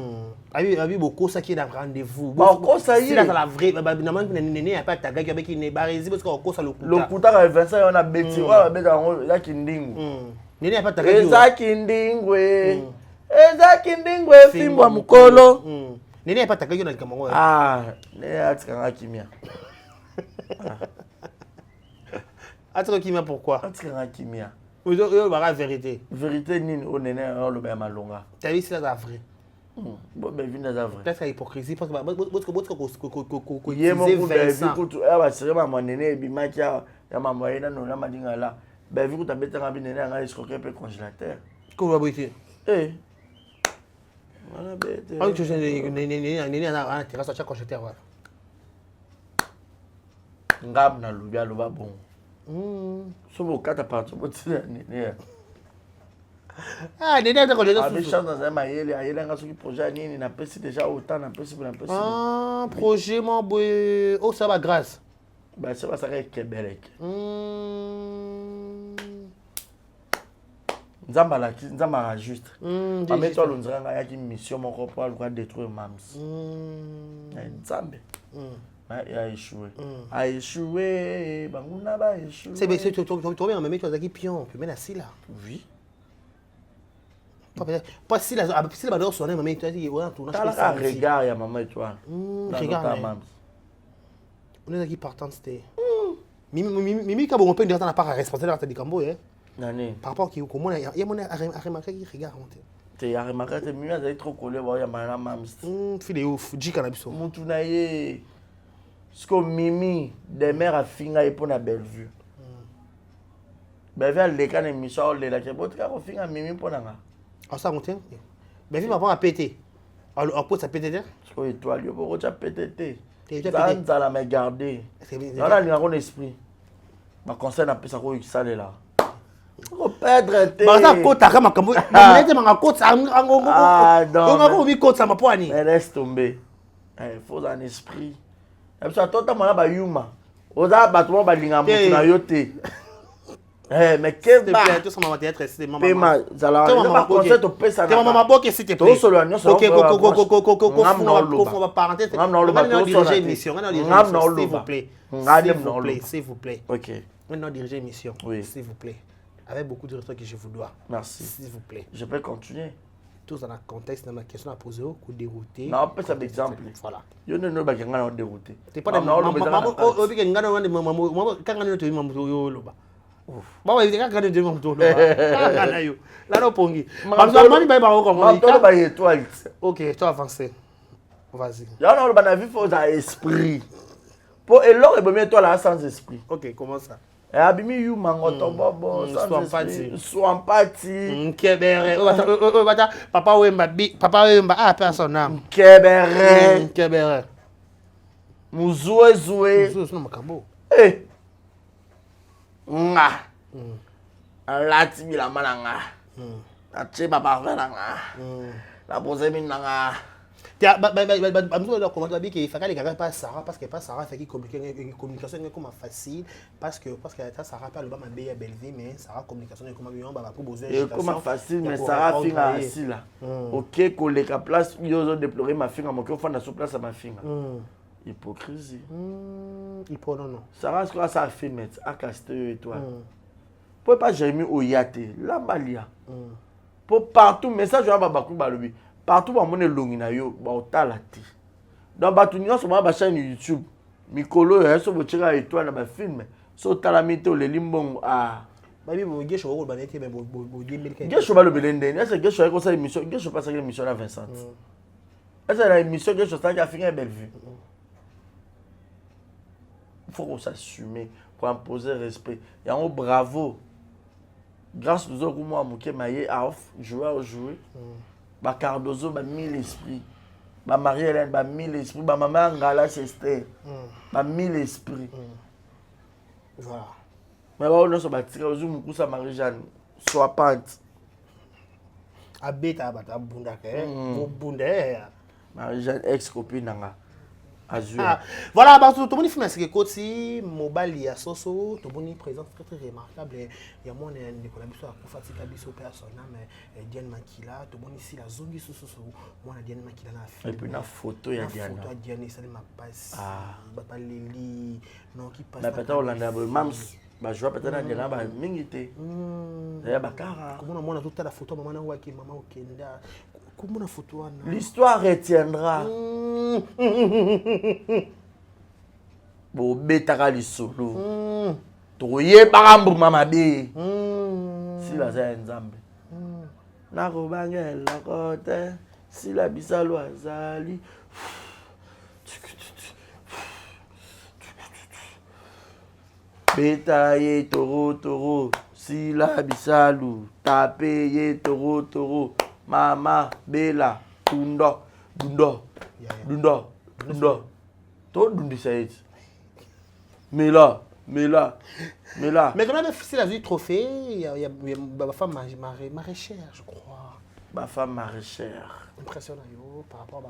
Abi beaucoup ça qui est dans rendez-vous. Ba ko ça y est. C'est la vraie ba na man nene ya pas taga ki ba ki ne barezi parce que ko ça le kuta. Lo kuta ka Vincent on a beti wa ba ya kindingu. Nene ya pas taga ki. Eza kindingwe. Eza kindingwe fimbo mukolo. Nene pas taga yo na kamango. Ah, ne atika kimia. Atika kimia pourquoi? Atika kimia. Yo ba vérité. Vérité nini o nene o lo ba malonga. Ta vie c'est la vraie. Bon ben vina za vrai. Peut-être hypocrisie parce que yemo ku Vincent ku ya ba sere mama nene bimaki ya mama ina no na madinga la. Ben vu ku ta betanga bi nene nga escroquer pe congélateur. Comment va être? Eh. Voilà, bête. Ah, tu sais, on terrasse à chaque fois que j'étais là. Ngam na lubia luba bon. So bo kata partout bo tsina nene. Ah, Néné, quand j'étais avec chance dans un maïel, il y a un projet nini na pesi déjà autant na pesi na pesi. Ah, projet mon boy. Oh, ça va grâce. Bah ça va ça que Québec. Nzamba la ki nzamba juste. Mais toi l'onzanga ya ki mission mon corps pour détruire Mams. Nzambe. Il a échoué. A échoué, banguna ba échoué. C'est bien, tu reviens en même temps qui pion, tu mets la scie là. Oui. Pas si la bador sonne maman tu as dit on a tourné ça regard ya maman étoile. Regarde. On est qui partant c'était. Mimi ka bon peu de temps n'a pas responsable de Cambo hein. Nani. Par rapport qui comment il y a mon remarqué qui regarde monter. Tu as remarqué que mieux a trop collé voir ya maman Mams. Fille ouf, J cannabis. Mutu na ye. Sko Mimi des mères a finga et pour na Bellevue. Bellevue les can émission les la que bot ka finga Mimi pour na. Ah ça monte. Bellevue m'a pas pété. Alors quoi ça pété? Sko étoile yo pour ça pété. Ça la me garder. Dans la ligne esprit. Ma conseil n'a pas ça ko xalé là. Ko perdre té. Ba ça kota kama kambo. Nete manga kota ngo. Ah non. Ngo mi kota ma poani. Laisse tomber. Faut un esprit. Et puis ça tota mona ba yuma. Oza batuma ba linga mutu na yote. Mais qu'est-ce que c'est tout ça m'a être c'est maman. Pema zala. Pas conseil to pesa na. Maman boke s'il te plaît. To solo anyo so. OK on va parenthèse. On va diriger émission. S'il vous plaît. OK. Maintenant diriger émission. Oui. S'il vous plaît. Avec beaucoup de respect que je vous dois. Merci. S'il vous plaît. Je peux continuer. Tout dans le contexte de ma question à poser au coup dérouté. Non, pas ça d'exemple. Voilà. Yo ne no ba kanga na dérouté. C'est pas maman obi ke ngana wande maman kanga no to maman yo loba. Maman il kanga de maman to loba. Kanga na yo. La no pongi. Maman mani ba ba ko maman to ba étoile. OK, toi avancer. Vas-y. Ya no ba na vie faut un esprit. Pour et l'or et bien toi là sans esprit. OK, comment ça? Abimi yu mangoto bobo sois parti Kebere papa wemba ah personne âme Kebere muzue c'est makambo eh nga alati bila mananga ache baba nga la pose minanga ya bamzo la comment dire qu'il fallait les pas Sarah parce que pas Sarah fait qui communication est comme facile parce que Sarah parle pas ma belle Bellevue mais Sarah communication est comme bien ba pour besoin et comme facile mais Sarah finga assis là OK collègue à place yo déplorer ma finga mon qu'on sur place à ma finga hypocrisie non Sarah ce que ça fait mettre à caster étoile pour pas Jérémie Oyate la balia pour partout message va baku balobi partout où on est longi na yo ba otala ti donc ba tunya so ba chaîne YouTube mikolo ya so bo tshika étoile na ba film so tala mito le limbongo ah babi bo gesho ko ba nete bo 2015 gesho ba lo belende est-ce gesho ko sa émission gesho pas sa émission à Vincent est-ce la émission gesho ça qui a fini Bellevue il faut qu'on s'assumer pour imposer respect et en bravo grâce aux autres moi moké maye off jouer ba Cardozo ba 1000 esprits ba Marie-Hélène ba 1000 esprits ba maman Ngala Chester ba 1000 esprits voilà mais ba on so ba tira ozu mukusa Marie-Jeanne soit pante abeta bata bunda ke bunda Marie-Jeanne ex copine nanga azur voilà bah tout le monde fait ce que côté mobile ya soso tout le monde présence très remarquable il y a mon Nicolas Bisso a Fatika Bisso personnel mais Diane Makila tout le monde ici la zone soso moi la Diane Makila na et puis na photo ya Diane photo Diane ça m'a passe ba leli non qui passe mais peut-être Hollande Mams ba joie peut-être na Diane ba mingité ya bakara comment on a toute la photo maman na waki maman okenda comment photo l'histoire retiendra bo betaka lisolo toye bakambu mama be si la za nzambe na ko bangela kote si la bisalo azali beta ye toro Sila bisalu, tape ye toro, mama, bela, dundo. Tout dundi ça. Mais là. Mais quand même, c'est la vie trophée, il y a ma femme maraîchère, je crois. Ma femme maraîchère. Impressionnant, par rapport à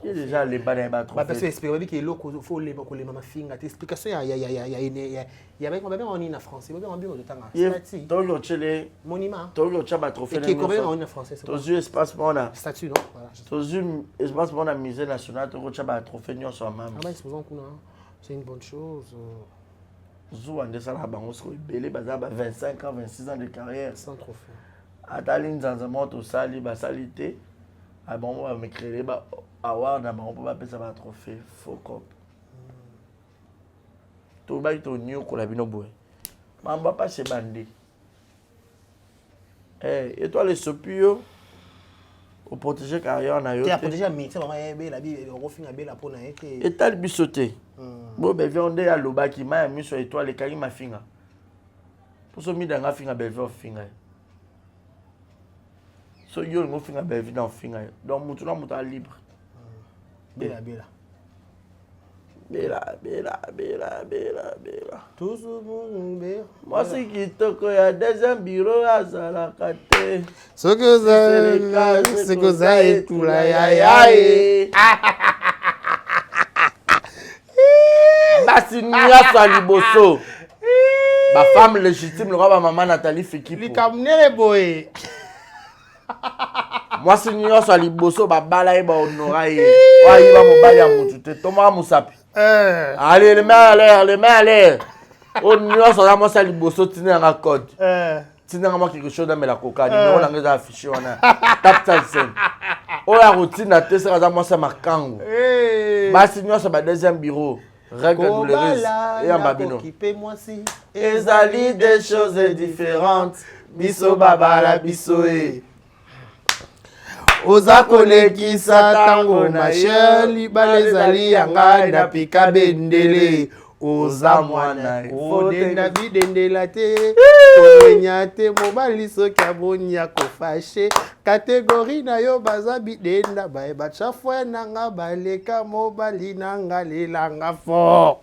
il y a déjà les bananes trophées. Parce que l'explication qu'il faut les mamas finga. L'explication il y a avec ma mère en français, ma mère en bio de temps. C'est tout le chélé. Monument. Tout le chaba trophée. Qui est combien en français? Tous les espaces mona. Statut non. Voilà. Tous les espaces mona musée national, tout le chaba trophée nion sur maman. Ah bah c'est une bonne chose. Zou ande ça là bango so belé baza 25 ans 26 ans de carrière sans trophée. Atali nzanza moto sali ba salité a bon va me créer ba award na bango pa pesa ba trophée faux cop. To ba to nyo ko la bino boy. Mamba pas se bandé. Étoile Sopio au protéger carrière na yo. Tu as protégé mi, c'est vraiment la bi refinga bela pona été. Étal bisoté. Bon ben viande ya loba ki ma mi so étoile kali ma finga. Pour so mi danga finga be finga. So yo ngo finga be dans finga. Donc mutu na mutu libre. Bela. Tout ce monde bela. Moi c'est qui toko ya deuxième bureau à Zalakate. Ce que ça est tout là ya. Basi nia sa liboso. Ma femme légitime le roi maman Nathalie Fekipo. Li kamnele boy. Moi c'est nia sa liboso ba bala e ba honora e. Wa yiba mobali ya mutu te toma musapi. Allez les mains à l'air. On nia sa moi sa liboso tini nga code. Tini nga quelque chose dans la coca numéro na ngeza affiché wana. Tap scène. Oya routine na te ça moi ça makango. Basi nia sa ba deuxième bureau. Règle douloureuse et en babino. Ezali des choses différentes. Biso babala bisoe. Oza kolekisa tango na sheli balezali yanga na pika bendele. Oza mwana odenda bidendela te. Onyanya te mobali soki abonya kofashe. Catégorie na yo baza bidenda bae bachafwe nanga baleka mobali nanga lelanga fort.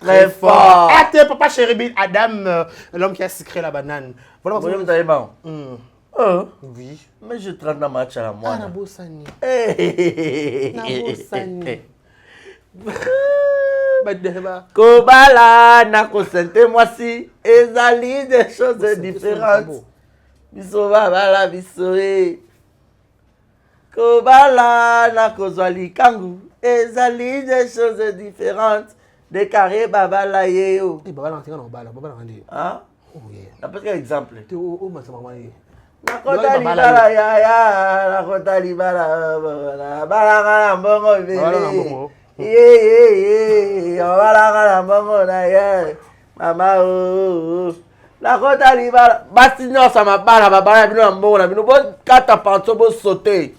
Très fort. Ah t'es papa chéri Adam, l'homme qui a sucré la banane. Voilà pourquoi vous avez bon. Oui. Mais je traîne dans match à la moi. Ah Nabosani. Nabosani. Kobala na kosente moi si ezali des choses différentes. Biso babala bisoe. Kobala na kozwali kangu ezali des choses différentes. De carré babala yeo. Babala ntinga na babala ndi. Ah? Oh yeah. Na peut-être exemple. Tu o ma sama mani. Nakota libala ya nakota libala bala mbongo bele. Bala mbongo na ye. Mama nakota libala basi nyonso mabala babala bino mbongo na bino bo kata panso bo sauter.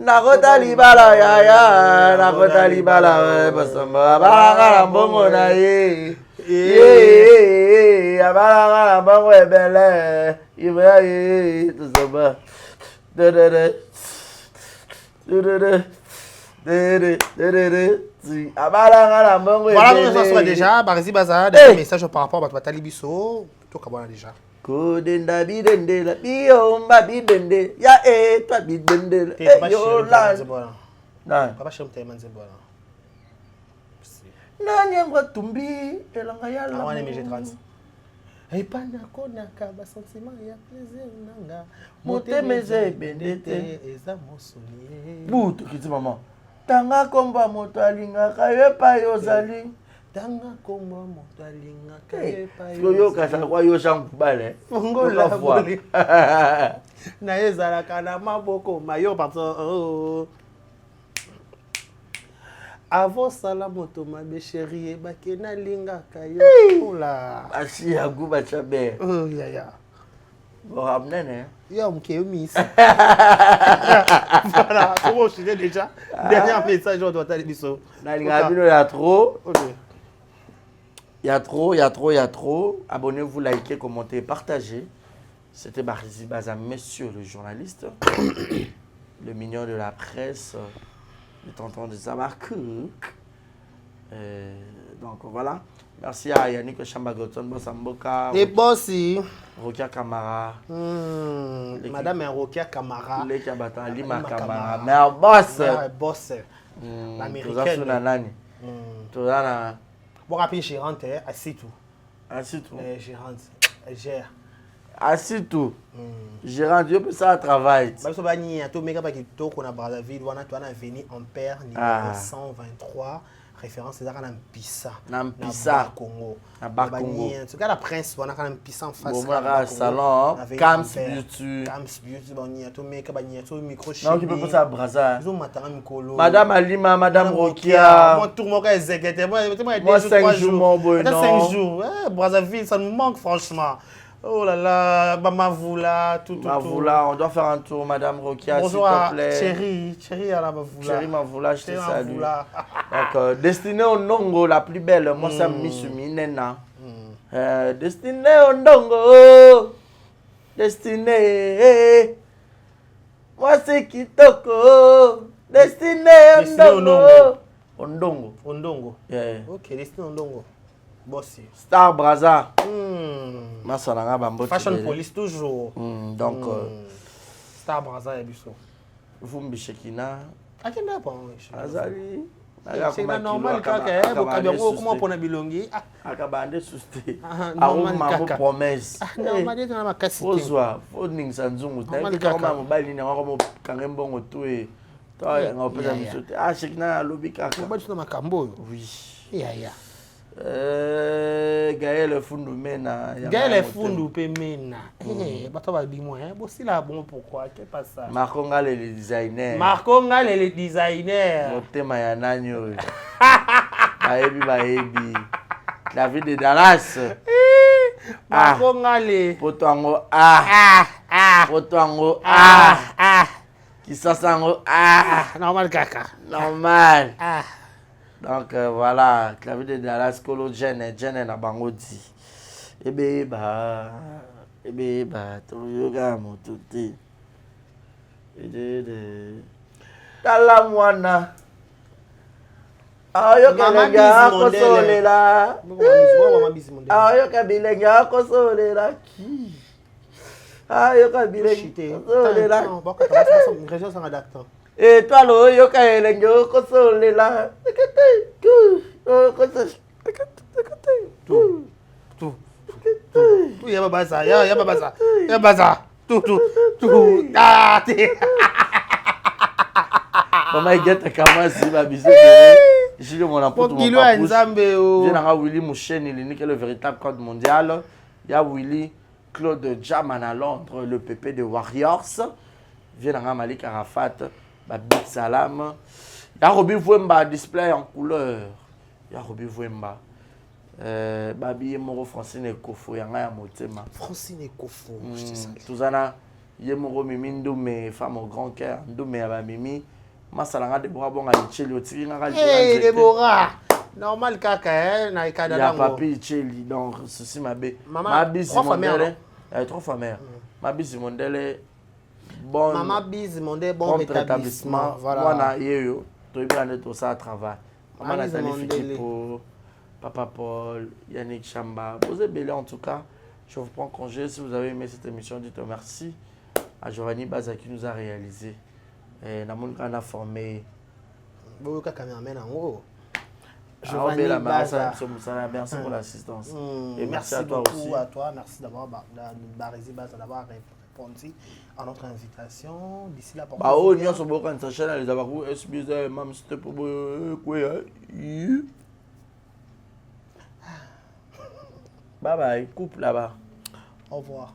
Nakota libala ya nakota libala basamba bala mbongo na ye. Abala mbongo ebele. Ibrahim tout ça va. Voilà, nous sommes déjà. Barzi Baza, des messages par rapport à Batali Bisso. Tout comme on a déjà. Kodenda bidende la biomba bidende ya toi bidende yo la. Non. Papa chéri tellement zebola. Nanyangwa tumbi elanga ya la. On est MG30. Et pas nakonaka ba sentiment ya plaisir nanga. Motemeze bendete eza mosoni. Butu kiti maman. Tanga komba moto alingaka yepa yozali. Tanga komba moto alingaka yepa yozali. Yo kasa kwa yo shangubale. Ngola boli. Na ezalaka na maboko mayo parce avant sala moto mabe chérie bakena lingaka yo. Ola. Asi ya guba chabe. Oh ya. Bon amnene. Yo mke miss. Voilà, comment je déjà. Dernier message on doit aller biso. Na linga bino ya trop. OK. y a trop. Abonnez-vous, likez, commentez, partagez. C'était Barizy Baza, monsieur le journaliste, le mignon de la presse, le tonton de Zabakouk. Donc voilà. Merci à Yannick Chambagoton, Bossamboka. Et Bossi. Rokia Kamara. Madame Rokia Kamara. Lima Kamara. Mère boss. Mère boss. L'américaine. Bon, rapide, gérante, assis tout. Assis tout. Gérante, elle gère. Assis tout. Gérante, je peux ça travailler. Je vais vous dire, Brazzaville, on a venu en père numéro 123. Référence c'est ça Nampissa. Nampissa Congo. Congo. Ce cas la prince on a quand Nampissa en face. Bon là salon Cams Beauty. Cams Beauty banya to make banya to micro chez. Non tu peux pas ça Brazza. Zo matanga mikolo. Madame Alima, Madame Rokia. Moi tout mon cas zéguete. Moi 5 jours mon boy non. 5 jours. Brazzaville ça nous manque franchement. Oh là là, Mavoula, tout. Mavoula, on doit faire un tour, Madame Rokia, s'il te plaît. Chérie à la Mavoula. Chérie Mavoula, je te salue. Donc, destinée au Ndongo, la plus belle, moi ça me mis Nena. Destinée au Ndongo, destinée. Moi c'est Kitoko, destinée au Ndongo. Ondongo. Ok, destinée au Ndongo. Bossi. Star Brazza. Fashion Police toujours. Donc, Star Brazza et Bisso. Vous me Shekina. À quel moment Azali. C'est normal comment on a bilongi. Akabande souste. Aroma promesse. Normal dans ma casse.Ozwa, ning sanzungu. Kama mobile ni ngako kangembongo tué. Toi ngopeza misute. Ah Shekina lobi kaka. Ba tuna makambo. Oui. Ya. Gaël Fundu Mena. Gaël Fundu Mena. Bato ba bimo Bossi là bon pourquoi qu'est pas ça. Marco Ngal le designer. Marco Ngal le designer. Motema ya nanyo. Baebi. La vie de Dallas. Marco Ngal. Potango Potango Kisasango normal kaka. Normal. Donc voilà, clavier de Dallas, Kolo Jene na Bangodi. Ebeba, Toyoga Motuti. Talamwana. Ayo kabilenga kosolela. Ayo kabilenga kosolela ki. Ayo kabilenga kosolela. Région sans adaptant. Et toi, le yoka elengo kosolela. Tout. Ya baza. Tout. Ah. Maman igeta kama si ba biso. Jilo mon apôtre mon papa. J'ai na Willy Moucheni, il est le véritable code mondial. Il y a Willy Claude Jaman à Londres, le PP de Warriors. Vient na Malik Arafat. Big Salam. Il y a Roby Vouemba display en couleur. Il y a Roby Vouemba. Babi Moro Francine Kofo. Il y a Motema. Francine Kofo. Touzana. Yemoro Mimi Ndoumé, femme au grand cœur. Ndoumé à Mimi. Masalanga Deborah Bonga Icheli. Hey Deborah. Normal kaka na ikada dango. Il y a Papi Icheli. Donc ceci ma bé. Ma bise Mondele. Trop famère. Ma bise Mondele. Bon, Maman Bise Mondé, bon rétablissement. Voilà. Moi, yo, tu es tout ça à travail. Maman Nathalie Fikipo, Papa Paul, Yannick Chamba. Vous êtes belé en tout cas. Je vous prends congé. Si vous avez aimé cette émission, dites merci à Giovanni Baza qui nous a réalisé. Namon qu'on a formé. Giovanni Baza. Merci pour l'assistance. Et merci à toi aussi. À toi, merci d'avoir Barizy Baza d'avoir répondu à notre invitation. D'ici là, bah oh, nous sommes beaucoup en chaîne, les avons SBZ, même c'était pour quoi. Bye bye, coupe là-bas. Au revoir.